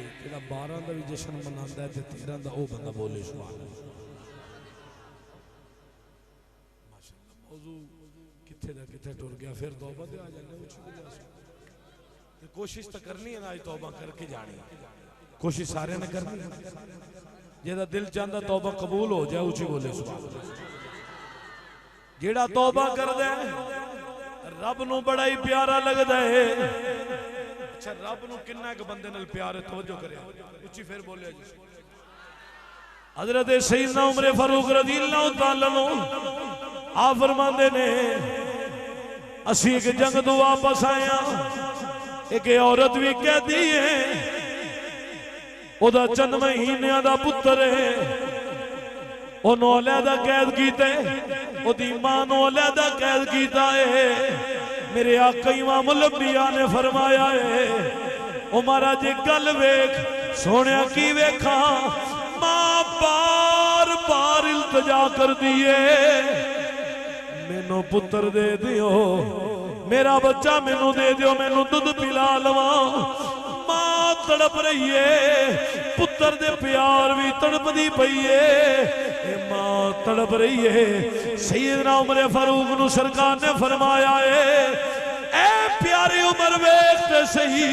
जेड़ा 12 का भी जश्न मनाता है 13 का वह बंदा बोले सुभान अल्लाह। माशाअल्लाह मौजू किथे दा किथे टुर गया। फिर तौबा ते आ जाने ते कोशिश तो करनी है ना, आज तौबा करके जानी, कोशिश सारे ने करनी है। जेदा दिल चाहता तौबा कबूल हो जाए उची बोले सुभान अल्लाह। जेड़ा तौबा करदा है रब नूं बड़ा ही प्यारा लगदा है। अच्छा रब नूं किन्ना एक बंदे नाल प्यार है, तवज्जो करे उची फिर बोले जी। हजरत सैयदना उमर फारूक रज़ियल्लाहु तआला अन्हु आ फरमांदे ने असी एक जंग तो वापस आया, एक औरत भी कहती है ओदा 3 महीनों का पुत्र है, ओनू अलहदा कैद किया, ओदी मां नू अलहदा कैद किया है। मेरे आका इमाम लंबिया ने फरमाया है ओ महाराज गल वेख सोने की वेखा, मां बार बार इल्तजा कर दिए मैनू पुत्र दे दियो, मेरा बच्चा मैनू दे दियो, मैनू दूध पिला लवा। मां तड़प रही है, पुत्र दे प्यार भी तड़पदी पई है, मां तड़प रही है। सैयदना उमर फारूक नू सरकार ने फरमाया है ए प्यारे उमर वेख ते सही,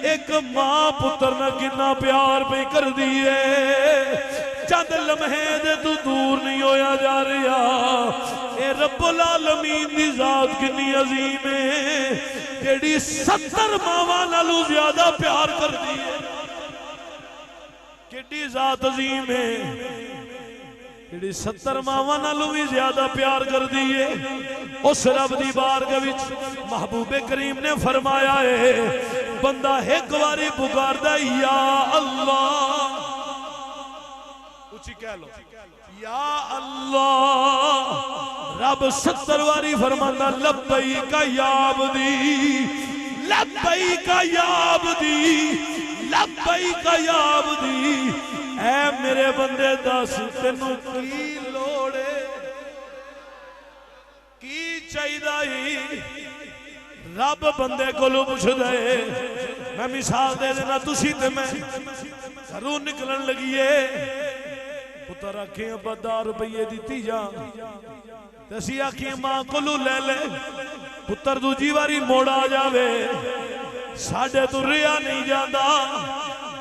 एक मां पुत्र न कितना प्यार पे कर दी है, चंद लम्हे दे तू दूर नहीं होया जा रहा। ए रब्बुल आलमीन दी जात कितनी अजीम है जेड़ी 70 मावां नालों ज्यादा प्यार कर दी है। कितनी जात अजीम है जेड़ी 70 मावां नालों भी ज्यादा प्यार कर दी है। उस रब दी बारगाह विच महबूबे करीम ने फरमाया है बंदा एक बारी पुकारदा या अल्लाह, उची कह लो या अल्लाह, रब 70 बारी फरमांदा लब्बैक या अब्दी, लब्बैक या अब्दी, लब्बैक या अब्दी। ऐ मेरे बंदे दस तेनू की लोड़ है, की चाहिए? रब बंदे कोलों पुछदा है। मैं मिसाल दे देना, तुसी ते मैं घरों निकलन लगिए, पुत्र आखे अब्बा 10 रुपये दिती जा, असी आखिए मां कोलों ले ले, पुत्र दूजी बारी मोड़ आ जावे, साडे तो रिया नहीं जाता,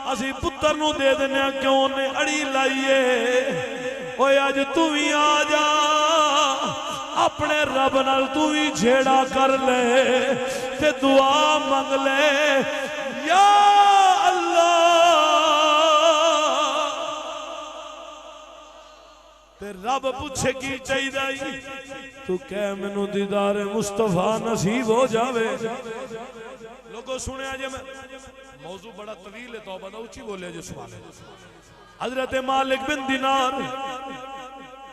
असी पुत्र नू दे देने क्यों ने अड़ी लाइए। ओए अज तू भी आ जा, अपने रब नाल तू भी झेड़ा कर ले ते दुआ मंग ले या अल्लाह। ते रब पूछे की चाहिए, तू कह मैनू दीदार मुस्तफा नसीब हो जावे। लोगों सुने जे मैं मौजू बड़ा तवील है, तौबा दा उची बोले जो सुभान अल्लाह। हजरत मालिक बिन दिनार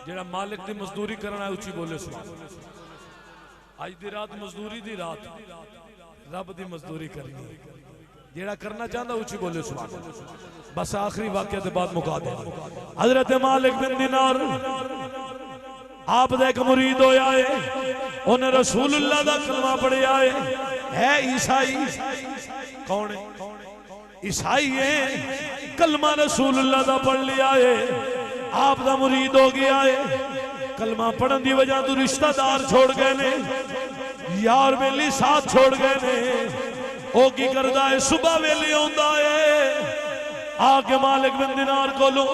जेड़ा मालिक दी मजदूरी करना है उची बोले सुभान अल्लाह। आज दी रात मजदूरी दी रात, रब दी मजदूरी करनी है, जेड़ा करना चाहता उची बोले सुभान अल्लाह। बस आखिरी वाकया के बाद मुका दे। हजरत मालिक बिन दिनार आप दा एक मुरीद होया है, उन्हें रसूलुल्लाह दा कलमा पढ़िया है ईसाई। कौन है? ईसाई है, कलमा रसूलुल्लाह दा पढ़ लिया है, आप दा मुरीद हो गया है। कलमा पढ़न की वजह तो रिश्तेदार छोड़ गए ने, यार बेली साथ छोड़ गए ने। ओ की करदा है, सुबह वेले आउंदा है, आके मालिक बिन दिनार कोलों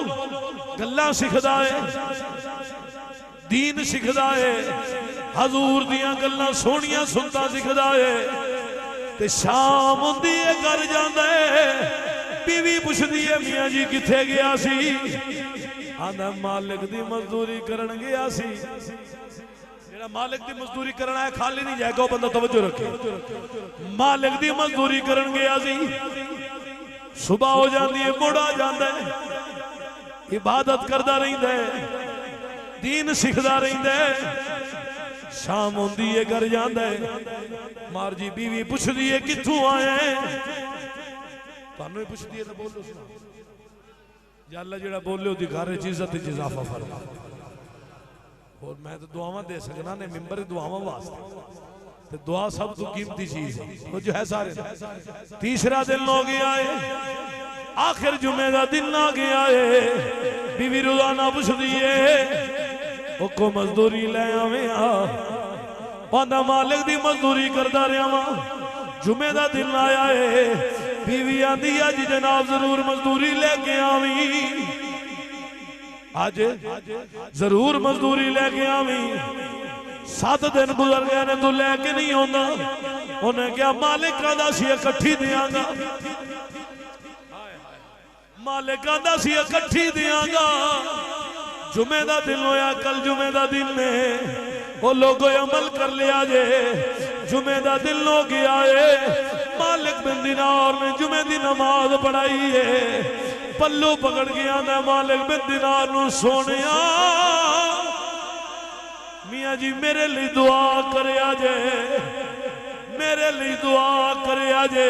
गल्लां सिखदा है, दीन सिखदा है, हजूर दियां गल्लां सोहणियां सुनता सिखदा है। ते शाम हुंदी है घर जांदा है, बीवी पुछदी है मियां जी किथे गया सी? आंदा मालिक दी मजदूरी करन गया सी। जेड़ा मालिक दी मजदूरी करना है खाली नहीं जाएगा, बंदा तवज्जो रखे। मालिक दी मजदूरी करन गया सी, सुबह हो जाती है मुड़ आ जाता है, इबादत करता रहिंदा है, दीन सिखदा रहिंदा है। शाम होंदी है घर जांदा है, मार जी बीवी पुछदी है कित्थों आए हैं? तुहानू ही पुछदी है तो बोलो या अल्लाह जेड़ा बोले ओदी घर च इज्जत च इजाफा फरमा। और मैं तो दुआवां दे सकना ने, मिंबर दुआवां वास्ते, तो दुआ सब तो कीमती चीज है, तो जो है सारे। तीसरा दिन हो गया है, आखिर जुमे का दिन आ गया है, बीवी रोजाना पुछदी है को मजदूरी लै आवे आंदा मालिक दी मजदूरी करदा रहा वा, जुमे का दिन आया है, बीवी आंदी अज जनाब जरूर मजदूरी लेके आवी, अज जरूर मजदूरी लेके आवी। 7 दिन गुजर गए ने तू लैके नहीं आंदा, उन्हें क्या मालिक कहदा सी इकट्ठी देंगा, मालिक कहदा सी इकट्ठी देंगा। जुमे का दिन होया, कल जुमे का दिन ने वो लोगो अमल कर लिया जे, जुमे का दिन हो गया है, मालिक बिन दिनार ने जुमे की नमाज पढ़ाई है, पल्लू पकड़ गया ना मालिक बिन दिनार नूं सोनिया मियाँ जी मेरे लिए दुआ करया जे, मेरे लिए दुआ करया जे,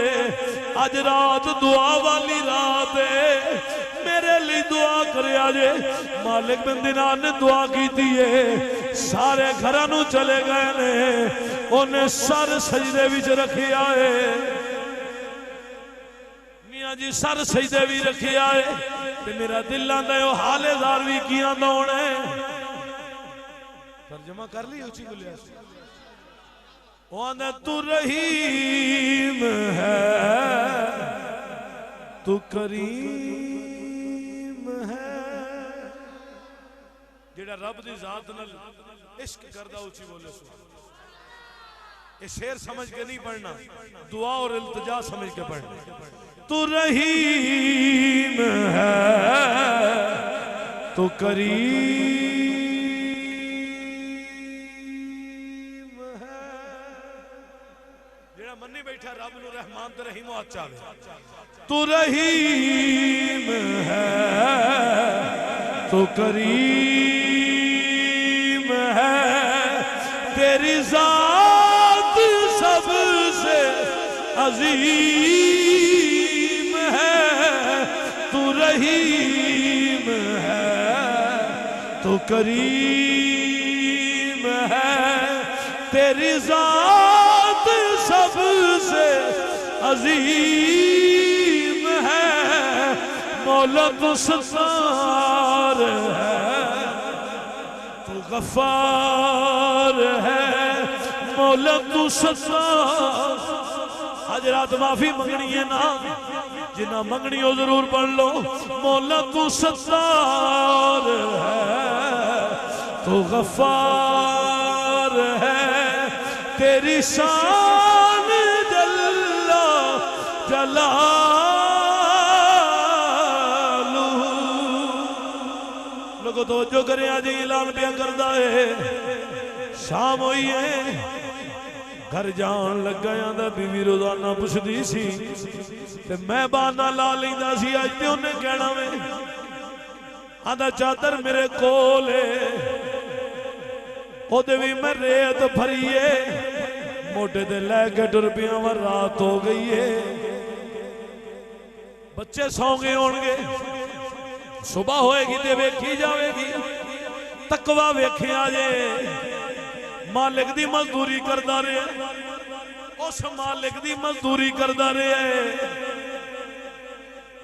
अज रात दुआ वाली रात है, मेरे लिए दुआ करया जे। मालिक बिन दिनार ने दुआ की है, सारे घरां नूं चले गए ने, उन्हें सर सजदे विच रखिया है, मियाँ जी सर सजदे भी रखिया है, ते मेरा दिल आंदा है हालेदार भी की आंदा होना है। तर्जमा कर ली उची बोलिया, वो आंदा तू रहीम है, तू करीम है, जेड़ा रब दी जात नाल इश्क करदा उची बोले सो। ये शेर समझ के नहीं पढ़ना, दुआ और इल्तिजा समझ के पढ़ना। तू रहीम है, तू करीम है, जेड़ा मन्नी बैठा रब नूं रहमान ते रहीम अच्छा है। तू रहीम है, तू करीम है, तेरी जात सबसे अजीम है, तू रहीम है, तू करीम है, तेरी जात सबसे अजीम है, मौला तू सत्तार है, तू गफ्फार है, मौला तू सत्तार। आज रात माफी मंगनी है ना, जिन्ना मंगनी हो जरूर पढ़ लो। मौला तू सत्तार है, तू गफ्फार है, तेरी शान जल्ला जलालुहु। लोगों तो जो करे आज ऐलान पिया करदा है, शाम हुई है, घर जान लगा आंदा बीवी रोजाना पुछदी सी ते मैं बहाना ला लैंदा सी, अज ते उन्हें कहना वे आंदा चादर मेरे कोल ओदे भी मैं रेत भरीए, मोटे ते लैके टुर पिया वा, रात हो गई है, बच्चे सौ गए होणगे, सुबह होएगी ते वेखी जाएगी, तकवा वेखिया जे। मालिक दी मजदूरी करदा रहे, उस मालिक दी मजदूरी करदा रहे,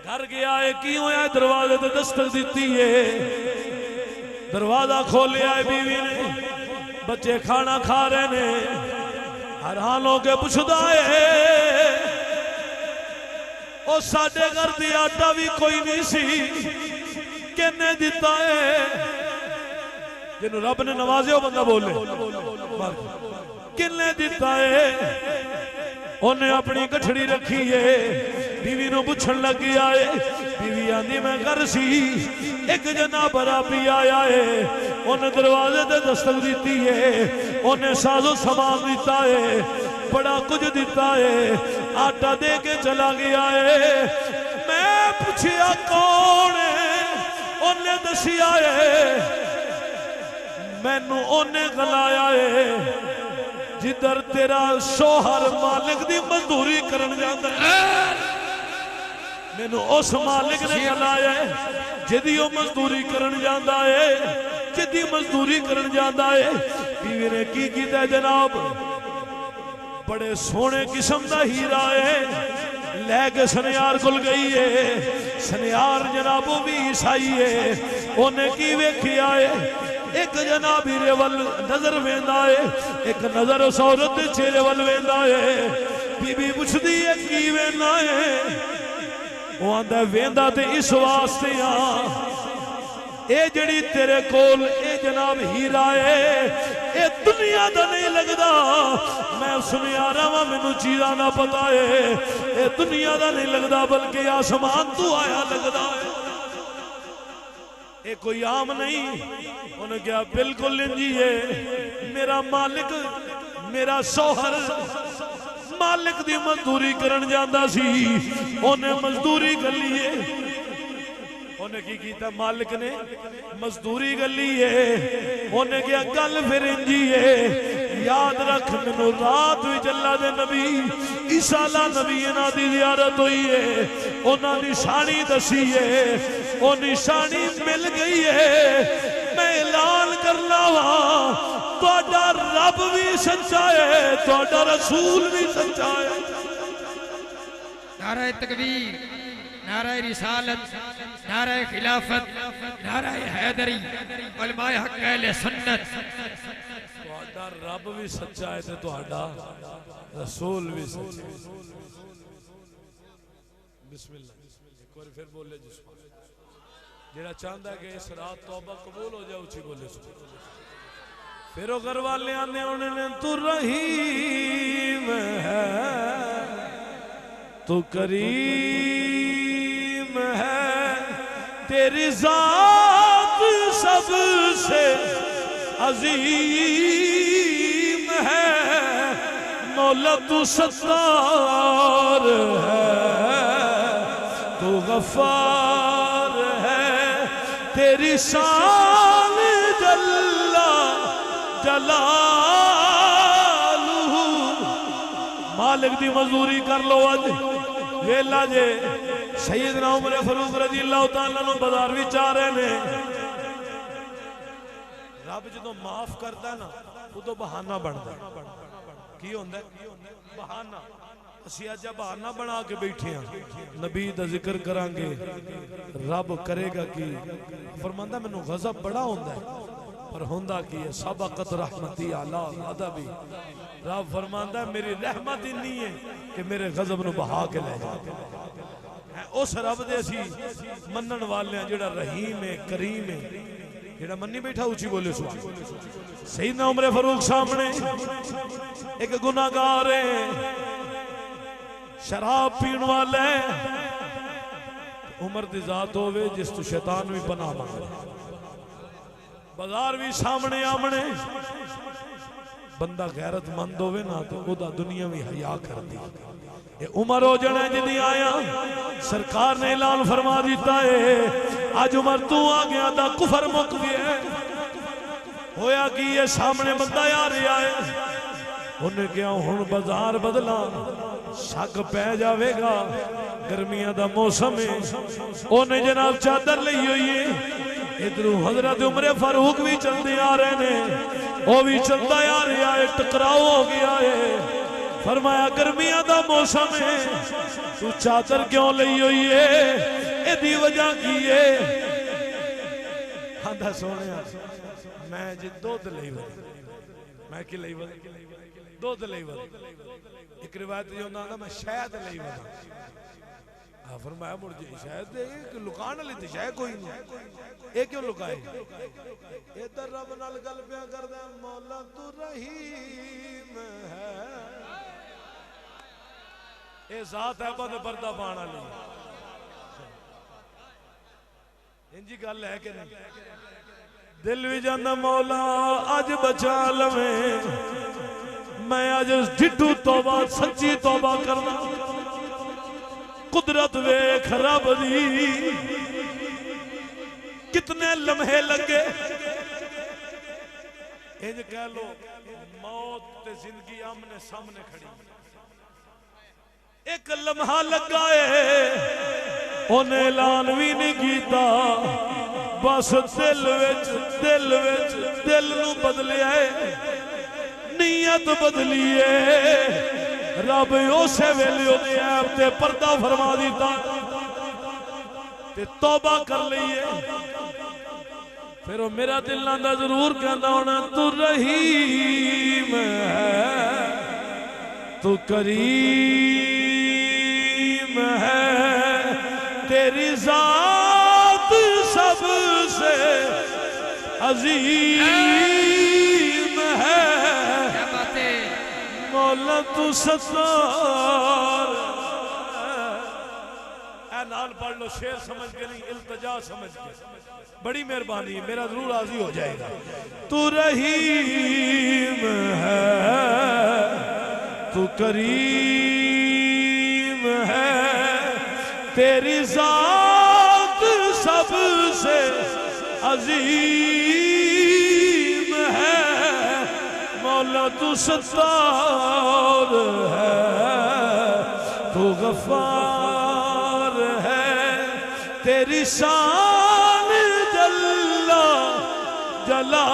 घर गया है की होया, दरवाजे ते दस्तक दी है, दरवाजा खोलिया है बीवी ने, बच्चे खाना खा रहे ने, हैरान होके पुछदा है ओ साडे घर दी आटा भी कोई नहीं सी, किन्ने दिता है? जिन्हों रब ने नवाजे वो बंदा बोले किन्ने दिता है? उन्हें अपनी गठड़ी रखी है, बीवी नूं पुछण लग गया है, बीवी आंदी मैं घर सी, एक जनाब बराबी आया है, उन्हें दरवाजे ते दस्तक दी है, उन्हें साजो सामान दिता है, बड़ा कुछ दिता है, आटा दे के चला गया है। मैं पूछया कौन है? उन्हें दसिया है मैनू उन्हें गलाया है जिधर तेरा शोहर मालिक दी मजदूरी करन जांदा है, मैनू उस मालिक ने गलाया है जिदी वो मजदूरी करन जांदा है, जिदी मजदूरी करन जांदा है। बीवी ने की कीता जनाब, बड़े सोहने किस्म दा हीरा है, लैके सनियार कोल गई है। सनियार जनाब भी ईसाई है। उन्हें की वेखिया है, एक जनाब हीरे वल नजर वेंदा है, एक नजर उस औरत दे चेहरे वल वेंदा है। बीबी पुछदी है की वेंदा है, वो आंदा वेंदा ते इस वास्ते ए जड़ी तेरे कोल ए जनाब हीरा है, ए दुनिया दा नहीं लगदा। मैं सुनियारा वा मैनू चीज़ां दा पता है, ए दुनिया दा नहीं लगदा बल्कि आसमान तू आया लगदा है, ए कोई आम नहीं। उन्हें क्या बिल्कुल इंजी है। मेरा मालिक मेरा सोहर मालिक दी मजदूरी करन जांदा सी, उन्हें मजदूरी गली है। उन्हें की कीता, मालिक ने मजदूरी गली है। उन्हें क्या गल फिर इंजी है, याद रख मैनू रात भी अल्लाह दे नबी ईसा नबी इन्हां दी ज़ियारत हुई है, उन्हां दी निशानी दसी है, वो निशानी मिल गई है। मैं ऐलान करना वा, तुहाडा रब भी सच्चा है, तुहाडा रसूल भी सच्चा है। नारे तकबीर, नारे रिसालत, नारे खिलाफत, नारे हैदरी, उलमाए हक अहले सुन्नत। तुहाडा रब भी सच्चा है ते तुहाडा रसूल भी सच्चा है। बिस्मिल्लाह, एक बार फिर बोले जिसको जेड़ा चाहता है कि इस रात तौबा कबूल हो जाए उसी बोले सुन। फिर वो घर वाले आने उन्होंने तू रहीम है, तू करीम है, तेरी जात सबसे अजीम है, मौला तू सत्तार है, तू गफ्फार है, तेरी शान जल्ला जलालुहु। मालिक दी मजदूरी कर लो अज वेला जे। सैयदना उमर फारूक रजी अल्लाह तआला नु बाजार विच आ रहे ने। रब जो माफ करता ना उदों बहाना बनता। की होंदा बहाना। असी अज बहाना बना के बैठे हैं, नबी दा जिक्र करांगे, रब करेगा की। फरमांदा मैनू गज़ब बड़ा होंदा है, पर होंदा की है, सबकत रहमती अला अदबी। रब फरमांदा मेरी रहमत इन्नी है कि मेरे गज़ब नू बहा के ले जाए। उस रब दे असी मनन वाले हैं, जेड़ा रहीम है, करीम है, जेड़ा मन्नी बैठा उची बोले सुभान। सैयदना उमर फारूक सामने एक गुनाहगार है, शराब पीण वाला है। उमर दी जात होवे जिस तू शैतान भी पनाह मांगे। बाजार भी सामने आमने। बंदा गैरतमंद होवे ना तो ओदा दुनिया भी हया कर दी। ये उमर हो जाना जिदी आया, सरकार ने ऐलान फरमा दिता है आज उमर तू आ गया दा कुफर मुक गया। होया कि ये सामने बंदा आ रहा है। उन्हें क्या हुण बाजार बदला, शक पै जाएगा, गर्मियां दा मौसम है। उन्हें जनाब चादर ली हुई है। इधरों हजरत उमर फारूक भी चलते आ रहे ने, वो भी चलता आ रहा है, टकराव हो गया है। फरमाया गर्मियां दा मौसम है, तू चादर क्यों ली हुई है, इहदी वजह की है। आंदा सोने मैं जी दुध लई वर, मैं कि लई वर, दुध लई वर। एक रिवायत जो आंदा मैं शहद लई वर। फरमाया मुड़ जी शायद लुकाने वाली तो शायद कोई नहीं, ये क्यों लुकाए। इधर रब नाल गल पिया करदा, मौला तू रहीम है, ये जात है बद पर्दा पाण वाली। इंजी गल है कि नहीं। दिल भी जाना मौला अज बचा लवे, मैं अज जिड्डू तौबा सच्ची तौबा करना। कुदरत वेख रब दी, कितने लम्हे लगे। इंज कह लो मौत ते जिंदगी आमने सामने खड़ी, एक लम्हा लगा है, उन्हें ऐलान भी नहीं किया। बस दिल नू बदलिया है, नीयत बदली है। रब उसे वेले ओदे ऐब ते पर्दा फरमा दिता ते तौबा कर लईए। फिर वो मेरा दिल आंदा जरूर कहता होना तू रहीम है, तू करीम है, तेरी जात सबसे अजीम है। क्या बात है। मौला तू सत्तार। नाल पढ़ लो, शेर समझ के नहीं, इल्तजा समझ के। बड़ी मेहरबानी, मेरा जरूर राजी हो जाएगा। तू रहीम है, तू करीम है, तेरी जात सबसे अजीम है। मौला तू सत्तार है, तू गफ्फार है, तेरी शान जल्ला जला